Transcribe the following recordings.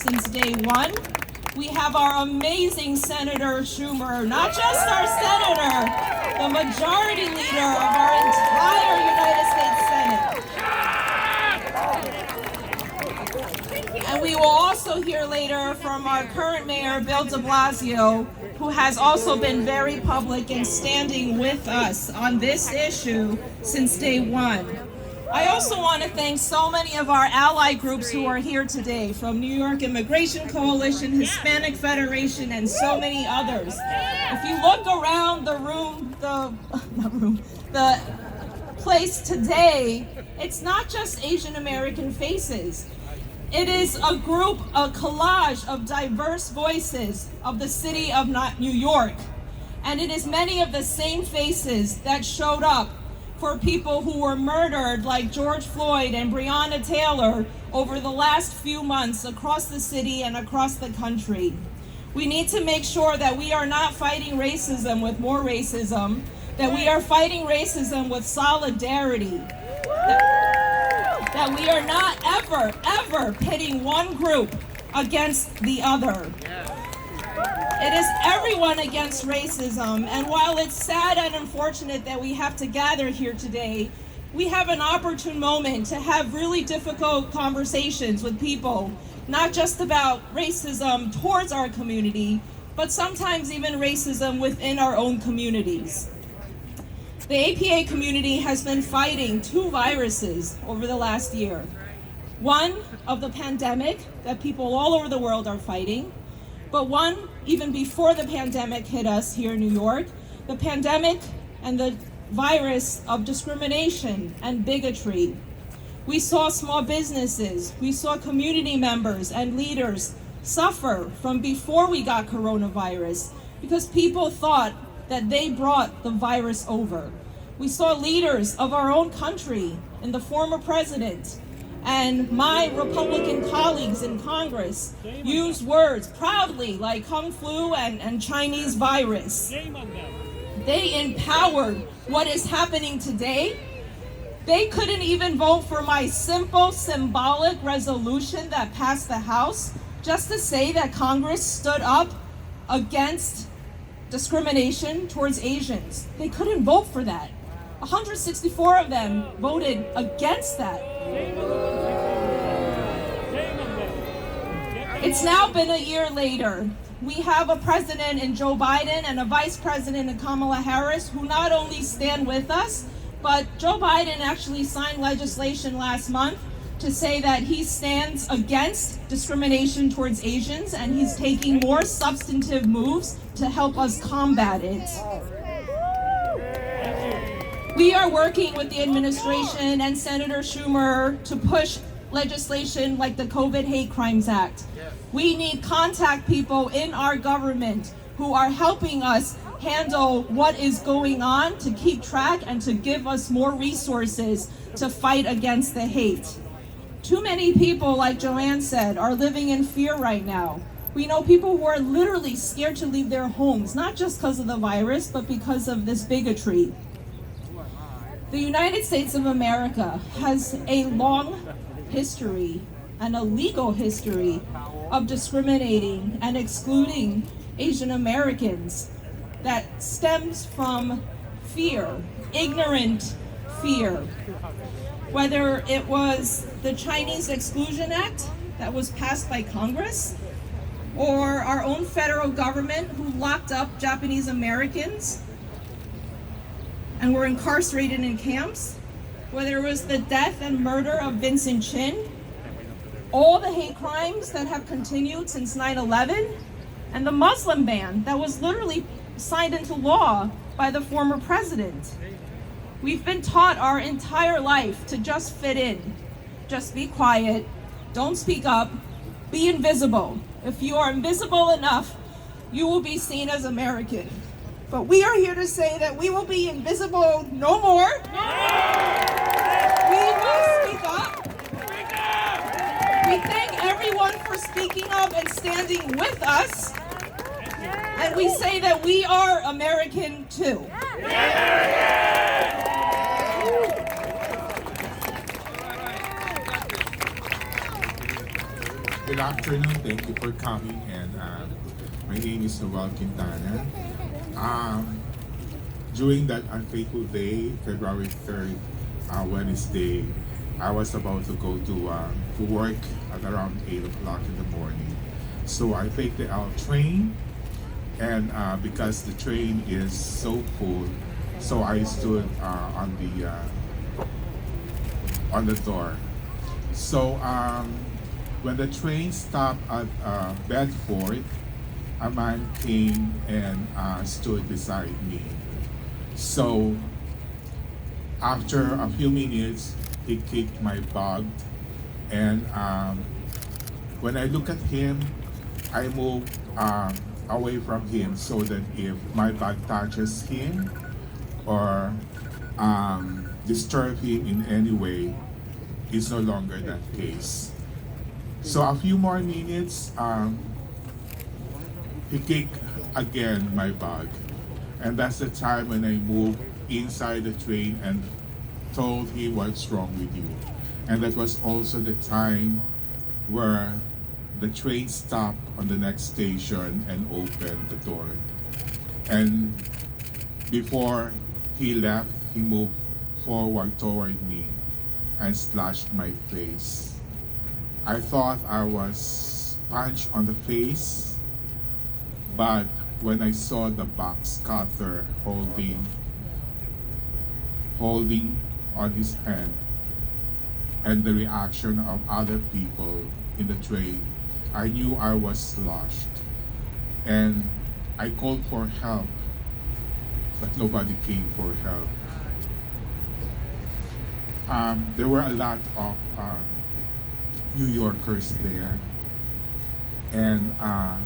since day one. We have our amazing Senator Schumer, not just our senator, the majority leader of our entire United States Senate. And we will also hear later from our current mayor, Bill de Blasio, who has also been very public in standing with us on this issue since day one. I also want to thank so many of our ally groups who are here today, from New York Immigration Coalition, Hispanic Federation, and so many others. If you look around the place today, it's not just Asian American faces. It is a collage of diverse voices of the city of New York. And it is many of the same faces that showed up for people who were murdered, like George Floyd and Breonna Taylor, over the last few months across the city and across the country. We need to make sure that we are not fighting racism with more racism, that we are fighting racism with solidarity, that we are not ever pitting one group against the other. It is everyone against racism, and while it's sad and unfortunate that we have to gather here today, we have an opportune moment to have really difficult conversations with people, not just about racism towards our community, but sometimes even racism within our own communities. The APA community has been fighting two viruses over the last year. One of the pandemic that people all over the world are fighting, but one even before the pandemic hit us here in New York, the pandemic and the virus of discrimination and bigotry. We saw small businesses, we saw community members and leaders suffer from before we got coronavirus because people thought that they brought the virus over. We saw leaders of our own country and the former president and my Republican colleagues in Congress use words proudly like Kung Flu and Chinese virus. They empowered what is happening today. They couldn't even vote for my simple symbolic resolution that passed the House just to say that Congress stood up against discrimination towards Asians. They couldn't vote for that. 164 of them voted against that. It's now been a year later. We have a president in Joe Biden and a vice president in Kamala Harris who not only stand with us, but Joe Biden actually signed legislation last month to say that he stands against discrimination towards Asians and he's taking more substantive moves to help us combat it. We are working with the administration and Senator Schumer to push legislation like the COVID Hate Crimes Act. We need contact people in our government who are helping us handle what is going on, to keep track and to give us more resources to fight against the hate. Too many people, like Joanne said, are living in fear right now. We know people who are literally scared to leave their homes, not just because of the virus, but because of this bigotry. The United States of America has a long history and a legal history of discriminating and excluding Asian Americans that stems from fear, ignorant fear. Whether it was the Chinese Exclusion Act that was passed by Congress, or our own federal government who locked up Japanese Americans and were incarcerated in camps, whether it was the death and murder of Vincent Chin, all the hate crimes that have continued since 9/11, and the Muslim ban that was literally signed into law by the former president. We've been taught our entire life to just fit in, just be quiet, don't speak up, be invisible. If you are invisible enough, you will be seen as American. But we are here to say that we will be invisible no more. We will speak up. We thank everyone for speaking up and standing with us. And we say that we are American too. Good afternoon. Thank you for coming. And my name is Noel Quintana. During that unfaithful day, February 3rd, Wednesday, I was about to go to work at around 8 o'clock in the morning. So I take the L train, and because the train is so full, so I stood on the door. So when the train stopped at Bedford, a man came and stood beside me. So after a few minutes, he kicked my bag, and when I look at him, I move away from him so that if my bag touches him or disturb him in any way, it's no longer that case. So a few more minutes, he kicked again my bag. And that's the time when I moved inside the train and told him what's wrong with you. And that was also the time where the train stopped on the next station and opened the door. And before he left, he moved forward toward me and slashed my face. I thought I was punched on the face, but when I saw the box cutter holding on his hand and the reaction of other people in the train, I knew I was sloshed. And I called for help, but nobody came for help. There were a lot of New Yorkers there, and I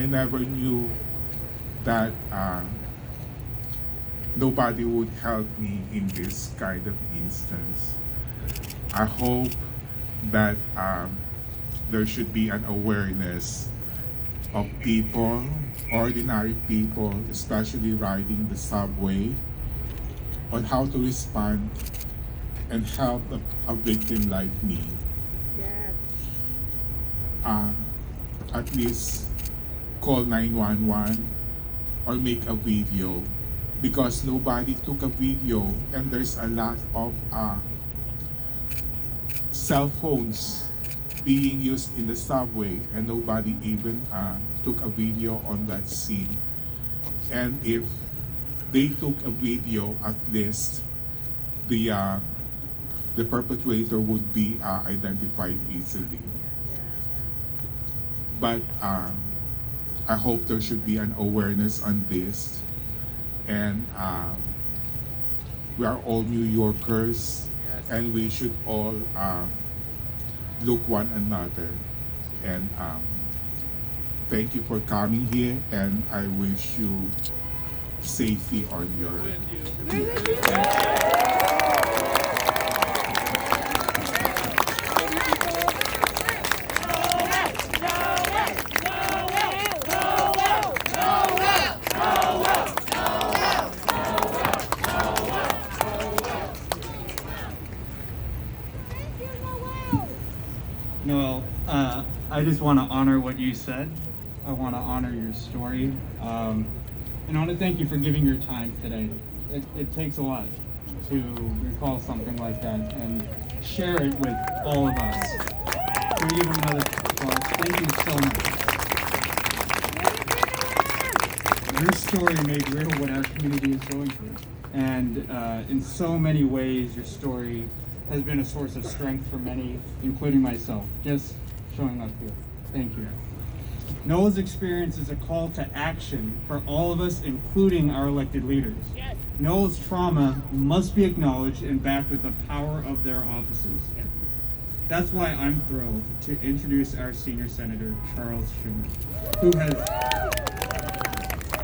never knew that nobody would help me in this kind of instance. I hope that there should be an awareness of people, ordinary people, especially riding the subway, on how to respond and help a victim like me. Yes. At least call 911 or make a video, because nobody took a video, and there's a lot of cell phones being used in the subway, and nobody even took a video on that scene. And if they took a video, at least the perpetrator would be identified easily. But I hope there should be an awareness on this, and we are all New Yorkers, and we should all look one another. And thank you for coming here, and I wish you safety on your Noel, I just want to honor what you said. I want to honor your story. And I want to thank you for giving your time today. It takes a lot to recall something like that and share it with all of us. So we give him another applause. Thank you so much. Your story made real what our community is going through. And in so many ways, your story has been a source of strength for many, including myself, just showing up here. Thank you. Noel's experience is a call to action for all of us, including our elected leaders. Yes. Noel's trauma must be acknowledged and backed with the power of their offices. Yes. That's why I'm thrilled to introduce our senior senator, Charles Schumer,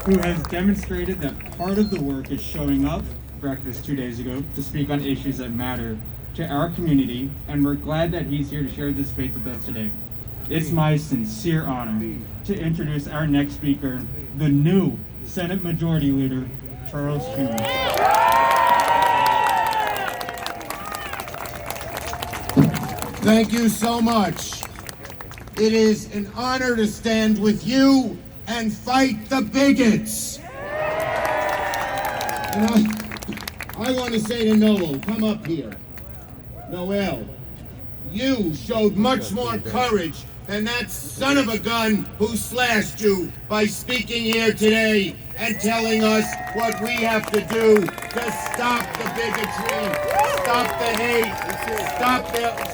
who has demonstrated that part of the work is showing up, breakfast 2 days ago, to speak on issues that matter to our community, and we're glad that he's here to share this faith with us today. It's my sincere honor to introduce our next speaker, the new Senate Majority Leader, Charles Schumer. Thank you so much. It is an honor to stand with you and fight the bigots. And I want to say to Noel, come up here. Noel, you showed much more courage than that son of a gun who slashed you by speaking here today and telling us what we have to do to stop the bigotry, stop the hate,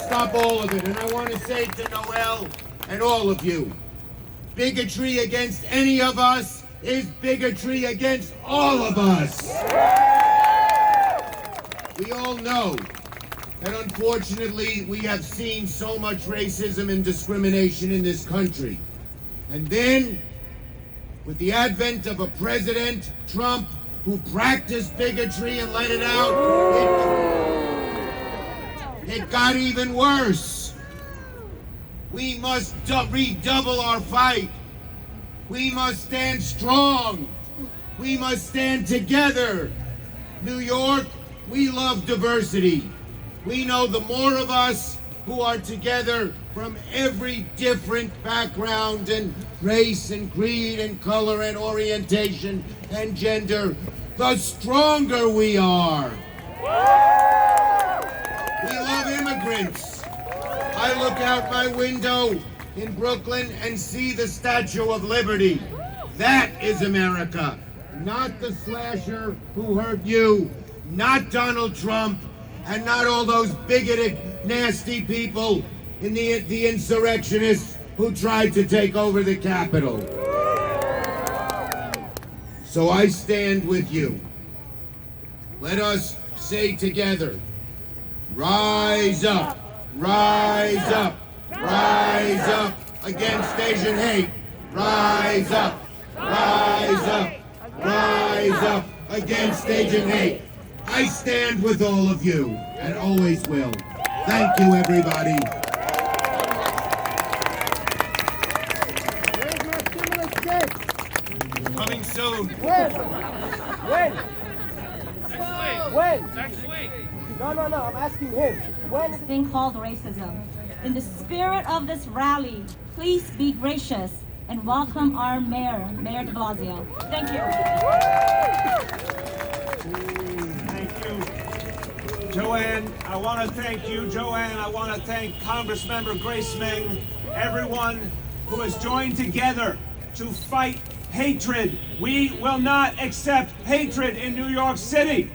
stop all of it. And I want to say to Noel and all of you, bigotry against any of us is bigotry against all of us. We all know that unfortunately we have seen so much racism and discrimination in this country. And then, with the advent of a President Trump who practiced bigotry and let it out, it got even worse. We must redouble our fight. We must stand strong. We must stand together. New York, we love diversity. We know the more of us who are together from every different background and race and creed and color and orientation and gender, the stronger we are. We love immigrants. I look out my window in Brooklyn and see the Statue of Liberty. That is America, not the slasher who hurt you, not Donald Trump, and not all those bigoted, nasty people in the insurrectionists who tried to take over the Capitol. So I stand with you. Let us say together, rise up, rise up, rise up against Asian hate. Rise up, rise up, rise up against Asian hate. I stand with all of you, and always will. Thank you, everybody. Where's my stimulus check? Coming soon. When? When? Next week. No, I'm asking him. When? This thing called racism. In the spirit of this rally, please be gracious and welcome our mayor, Mayor de Blasio. Thank you. Thank you. Joanne, I want to thank you. Joanne, I want to thank Congressmember Grace Meng, everyone who has joined together to fight hatred. We will not accept hatred in New York City.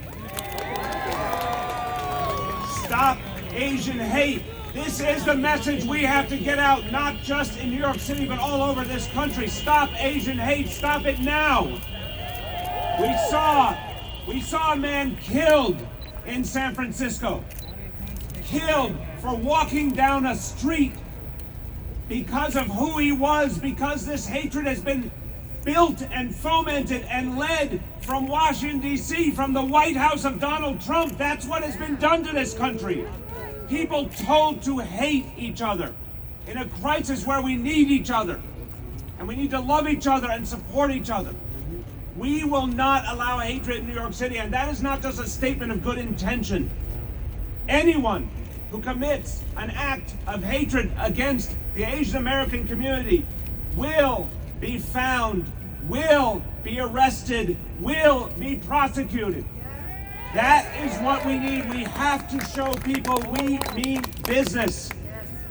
Stop Asian hate. This is the message we have to get out, not just in New York City, but all over this country. Stop Asian hate. Stop it now. We saw a man killed in San Francisco, killed for walking down a street because of who he was, because this hatred has been built and fomented and led from Washington, D.C., from the White House of Donald Trump. That's what has been done to this country. People told to hate each other in a crisis where we need each other, and we need to love each other and support each other. We will not allow hatred in New York City, and that is not just a statement of good intention. Anyone who commits an act of hatred against the Asian American community will be found, will be arrested, will be prosecuted. That is what we need. We have to show people we mean business.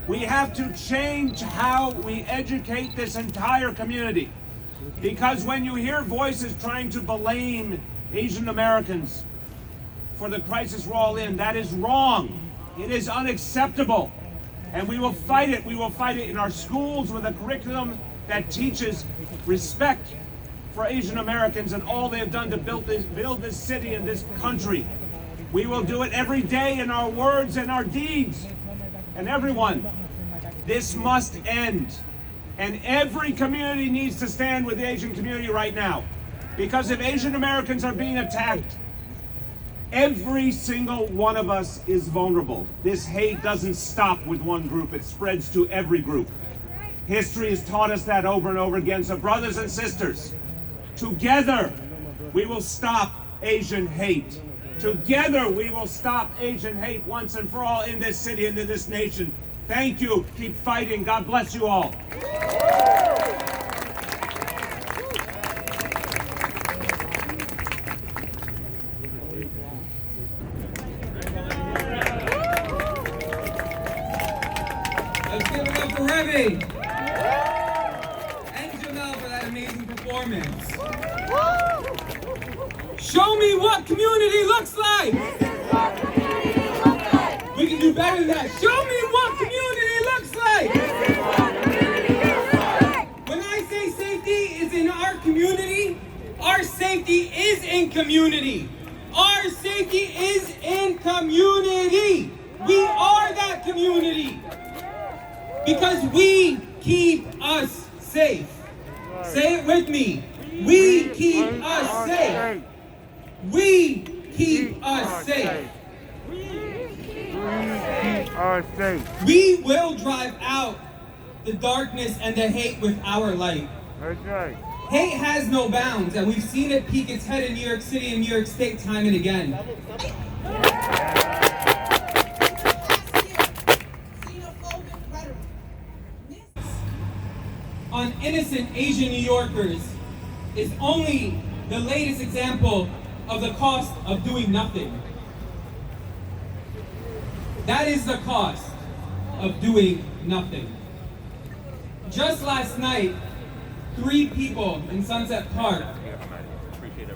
We have to change how we educate this entire community. Because when you hear voices trying to blame Asian Americans for the crisis we're all in, that is wrong. It is unacceptable. And we will fight it. We will fight it in our schools with a curriculum that teaches respect for Asian Americans and all they have done to build this city and this country. We will do it every day in our words and our deeds. And everyone, this must end. And every community needs to stand with the Asian community right now. Because if Asian Americans are being attacked, every single one of us is vulnerable. This hate doesn't stop with one group, it spreads to every group. History has taught us that over and over again. So brothers and sisters, together we will stop Asian hate. Together we will stop Asian hate once and for all in this city and in this nation. Thank you. Keep fighting. God bless you all. Let's give it up for Revy and Jamel for that amazing performance. Show me what community looks like. We can do better than that. Show me what community looks like. When I say safety is in our community, our safety is in community. Our safety is in community. We are that community. Because we keep us safe. Say it with me. We keep us safe. We keep us safe. We will drive out the darkness and the hate with our light. That's right. Hate has no bounds, and we've seen it peek its head in New York City and New York State time and again. On innocent Asian New Yorkers is only the latest example of the cost of doing nothing. That is the cost of doing nothing. Just last night, 3 people in Sunset Park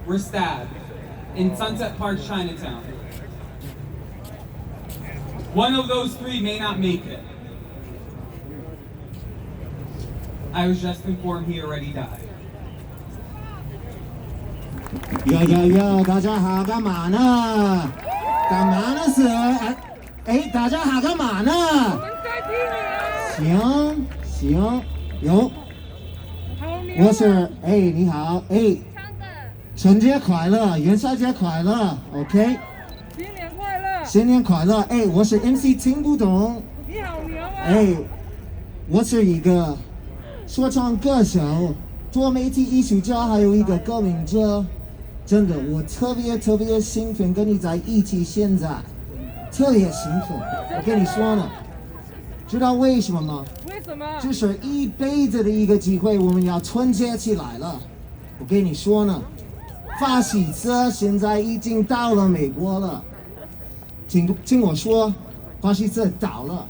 were stabbed in Sunset Park, Chinatown. One of those 3 may not make it. I was just informed he already died. 哟，大家好，干嘛呢？干嘛呢，Sir？大家好，干嘛呢？行，有。我是你好，春节快乐，元宵节快乐 ，OK。新年快乐！新年快乐！我是 MC 听不懂。你好牛啊！我是一个说唱歌手、多媒体艺术家，还有一个革命者。真的，我特别兴奋跟你在一起，现在特别兴奋。我跟你说呢，知道为什么吗？为什么？这是一辈子的一个机会，我们要团结起来了。我跟你说呢，法西斯现在已经到了美国了。听我说，法西斯倒了。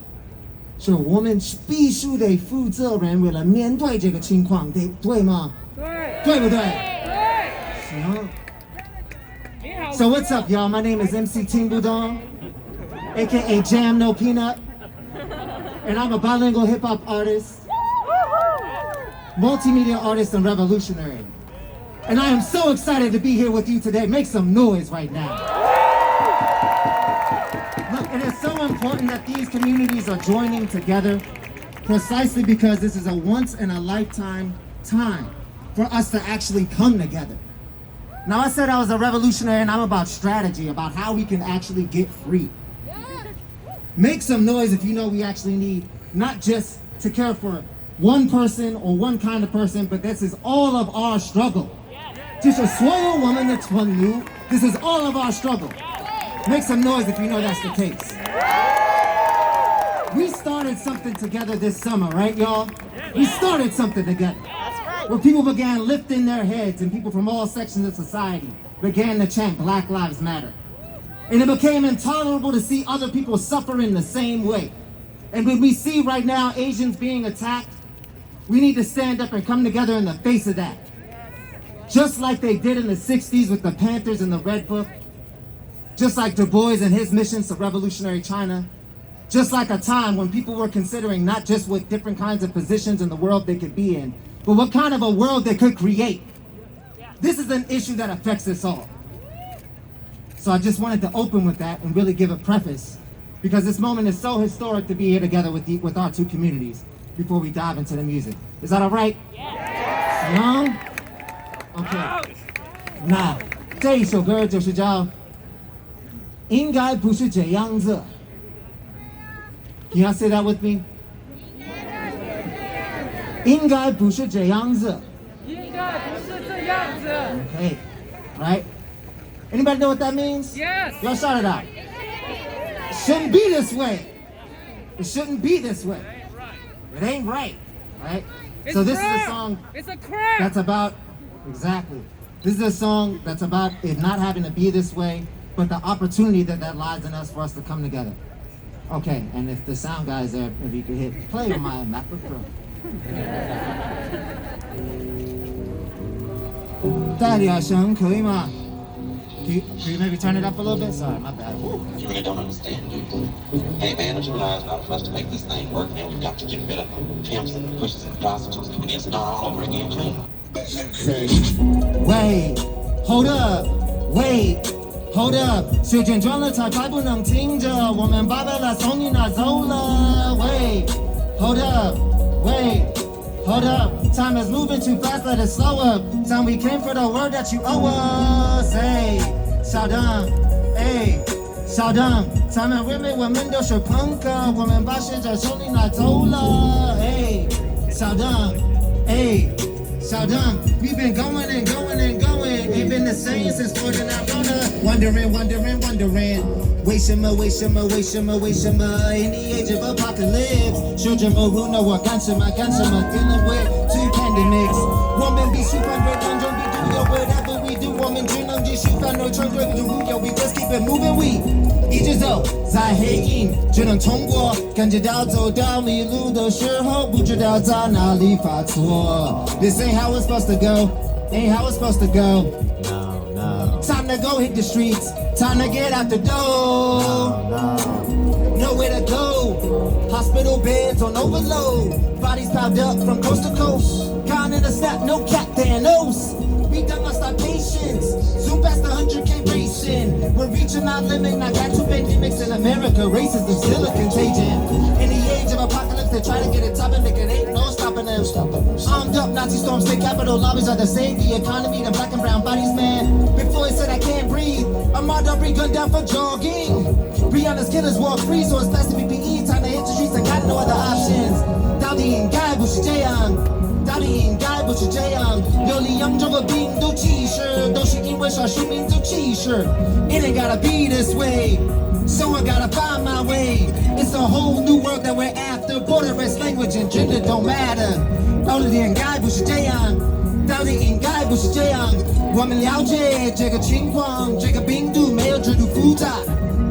是我们必须得负责任，为了面对这个情况，对吗？对不对？对。行。你好。So what's up, y'all? My name is MC Ting Budong, aka Jam No Peanut, and I'm a bilingual hip hop artist, multimedia artist, and revolutionary. And I am so excited to be here with you today. Make some noise right now. Look, it is so important that these communities are joining together precisely because this is a once-in-a-lifetime time for us to actually come together. Now, I said I was a revolutionary and I'm about strategy, about how we can actually get free. Make some noise if you know we actually need not just to care for one person or one kind of person, but this is all of our struggle. This is all of our struggle. Make some noise if you know that's the case. We started something together this summer, right, y'all? We started something together. Where people began lifting their heads and people from all sections of society began to chant Black Lives Matter. And it became intolerable to see other people suffer in the same way. And when we see right now Asians being attacked, we need to stand up and come together in the face of that. Just like they did in the 60s with the Panthers and the Red Book. Just like Du Bois and his missions to revolutionary China. Just like a time when people were considering not just what different kinds of positions in the world they could be in, but what kind of a world they could create. This is an issue that affects us all. So I just wanted to open with that and really give a preface, because this moment is so historic to be here together with our 2 communities before we dive into the music. Is that all right? Yeah. OK. 那这一首歌就是叫《应该不是这样子》。Can you say that with me? 应该不是这样子。应该不是这样子。Okay. All right. Anybody know what that means? Yes. Y'all shout it out. Shouldn't be this way. It shouldn't be this way. It ain't right, right? It's So this crap. is a song It's a crap. that's about, exactly. This is a song that's about it not having to be this way, but the opportunity that lies in us for us to come together. Okay, and if the sound guys there, if you could hit play on my MacBook Pro. 大点声可以吗？ Can you maybe turn it up a little bit? Sorry, my bad. You really don't understand, do you? Hey man, don't you realize in order for us to make this thing work, man, we've got to get rid of the pimps and the pushes and the prostitutes, and we need to start all over again clean. Wait, hold up, wait, hold up， 时间转了才快不能停着，我们把未来送你拿走了。Wait, hold up, wait, hold up, time is moving too fast, let it slow up. Time we came for the word that you owe us. Hey, 小邓，哎，小邓，他们认为我们都是朋克，我们把世界从你拿走了。哎，小邓，哎。Saddam, we've been going and going and going. Ain't been the same since more than I wanna. Wondering. Wait some more. In the age of apocalypse. Children who know what gansama. Dealing with two pandemics. Woman be super great, don't be doing whatever we do. Woman dream on just shoot no children do. Yo, we just keep it moving. We 一直走在黑影，只能通过，感觉到走到迷路的时候，不知道在哪里发错。This ain't how it's supposed to go, ain't how it's supposed to go. No. Time to go hit the streets, time to get out the door. Nowhere to go, hospital beds on overload. Bodies piled up from coast to coast. Counting a snap, no cap, Thanos. We done lost our patience. Zoom past the 100K racing. We're reaching our limit. I got two pandemics in America. Racism still a contagion. In the age of apocalypse, they try to get it top and it ain't no stopping them. Armed up, Nazi storm, state capitol lobbies are to save the economy. The black and brown bodies, man. Before he said I can't breathe, I'm out there gunned down for jogging. Rihanna's killers walk free, so it's fast to PPE. Time to hit the streets, I got no other options. 到底应该不是这样。到底应该不是这样，有理养这个病毒歧视，都是因为少数民族歧视。It ain't gotta be this way, so I gotta find my way. It's a whole new world that we're after. Border, race, language, and gender don't matter. 到底应该不是这样，到底应该不是这样。我们了解这个情况，这个病毒没有制度复杂。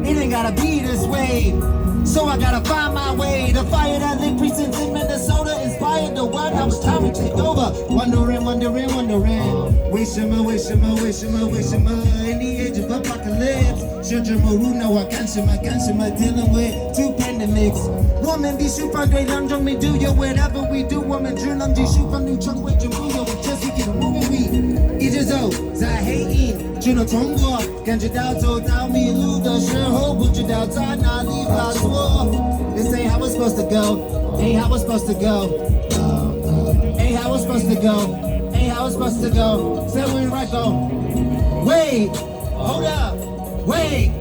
It ain't gotta be this way. So I gotta find my way. The fire that lit precincts in Minnesota inspired the world. Now it's time to take over. Wondering. Wait some more. In the age of apocalypse. Children who know I can't dealing with two pandemics. Woman be super great, don't me do yo whatever we do. Woman dream on G shoot from new trunk with Jamuyo. We just keep moving. We 一直走在黑影，只能通过，感觉到走到迷路的时候，不知道在哪里发错。This ain't how it's supposed to go. Ain't how it's supposed to go. Ain't how it's supposed to go. Ain't how it's supposed to go. Say we right go. Wait, hold up, wait.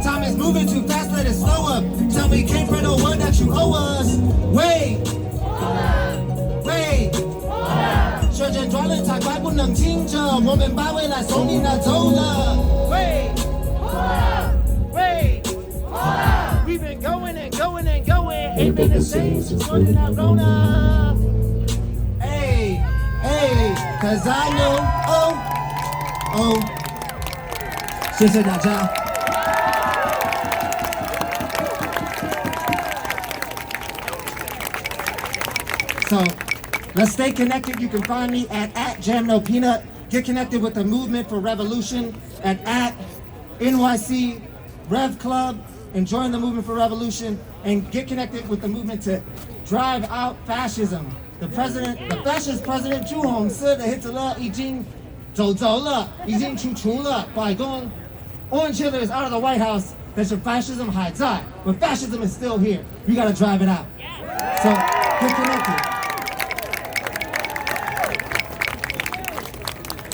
Time is moving too fast, let it slow up. Tell me came for the word that you owe us. Wait, wait. 时间转了太快不能停着，我们把未来送你拿走了。Wait, wait. We've been going and going and going. Ain't been the same since more than I've grown up. Hey, cause I know, oh. 谢谢大家。So, let's stay connected. You can find me at @JamNoPeanut. Get connected with the movement for revolution at NYC Rev Club. And join the movement for revolution and get connected with the movement to drive out fascism. The fascist president 朱红色的 Hitler 已经走了，已经出了白宫。Orange Hitler is out of the White House. 但是 fascism 还在，but fascism is still here. We gotta drive it out. So get connected.